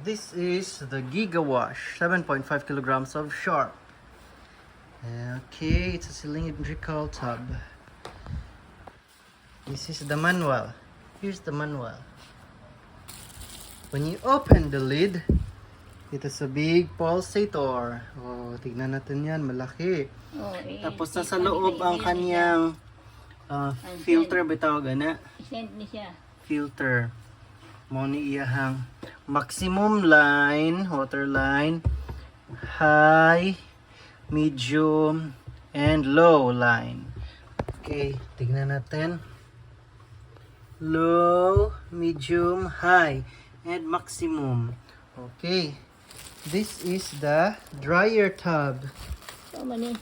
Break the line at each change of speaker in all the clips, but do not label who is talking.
this is the Gigawash 7.5 kilograms of Sharp. Okay, it's a cylindrical tub. This is the manual. Here's the manual. When you open the lid, it is a big pulsator. Oh, tignan natin yan, malaki. Tapos nasa loob ang kanyang filter, bitaw gana.
Send ni siya.
Filter. Mo ni iyahang maximum line, water line, high, medium, and low line. Okay, tignan natin. Low, medium, high, and maximum. Okay. This is the dryer tub.
So mani.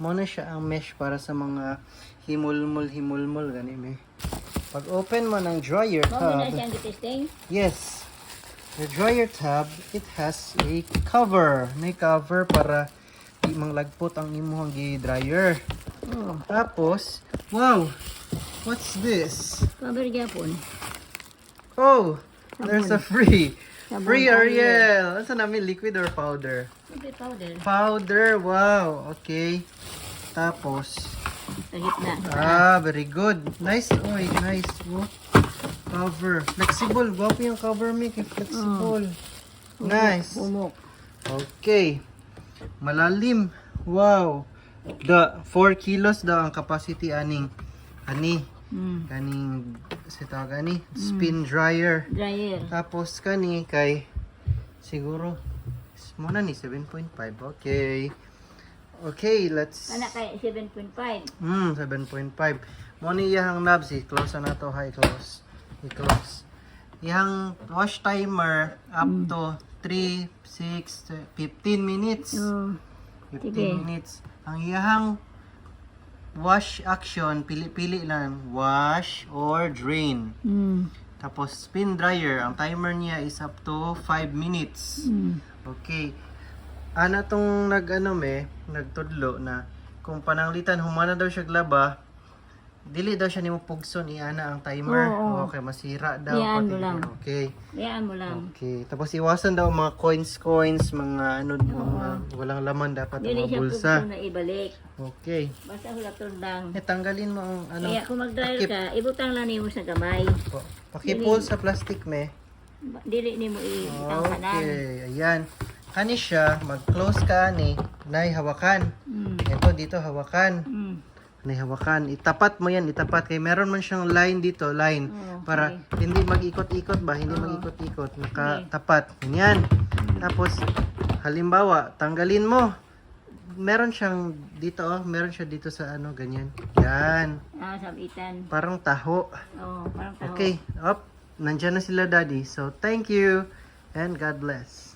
Muna siya ang mesh para sa mga himulmul gani me. Pag open mo ng dryer
Mo
tub,
na siyang gitesting.
yes, the dryer tub, it has a cover. May cover para di manglagpot ang imuhang gi-dryer.
Oh,
Tapos, wow, what's this?
cover gyapon.
Oh, there's a free
Sabon
Ariel. Ano namin, liquid or powder?
Ito powder.
Powder, wow, okay. Tapos,
Sa gitna.
very good. Nice, oy, nice. Oh. Cover. Flexible. Gwapo yung cover, Mick. Flexible. Nice.
Pumok.
Okay. Malalim. Wow. The 4 kilos daw ang capacity aning kaning sita gani spin dryer.
Dryer.
Tapos kani kay siguro muna ni 7.5. Okay. Okay, let's
Anak kay 7.5.
7.5. Mo ni iyang knobs, i-close na to, i-close. I-close. Iyang wash timer up to 3, 6, 15 minutes.
Oh,
15
sige.
minutes. Ang iyang wash action, pili-pili lang, wash or drain. Tapos spin dryer, ang timer niya is up to 5 minutes. Okay. Ana tong nagtudlo na kung pananglitan humana daw siya glaba, dili daw siya nimo pugson iana ang timer.
Oo.
Okay, masira daw
Iyaan mo lang.
Okay.
Yan mo lang.
Okay. Tapos iwasan daw mga coins, mga mga walang laman dapat
Dili
mga
siya
bulsa.
pugso na ibalik.
Okay.
Basta hulaton lang.
Tanggalin mo ang
Kaya kung mag-dryer ka, ibutang lang nimo sa gamay.
Pakipol sa plastic me.
Dili nimo itangkanan.
Okay, ayan. Kani siya, mag-close ka ni, nay hawakan. Ito dito hawakan. Nay hawakan. Itapat mo yan, itapat. Kaya meron man siyang line dito, line. Para hindi mag-ikot-ikot ba? Hindi mag-ikot-ikot. Nakatapat. Ganyan. Tapos, halimbawa, tanggalin mo. Meron siyang dito, meron siya dito sa ganyan. Yan.
Sabitan.
Parang taho.
Oh, parang taho.
Okay, nandyan na sila daddy. So, thank you and God bless.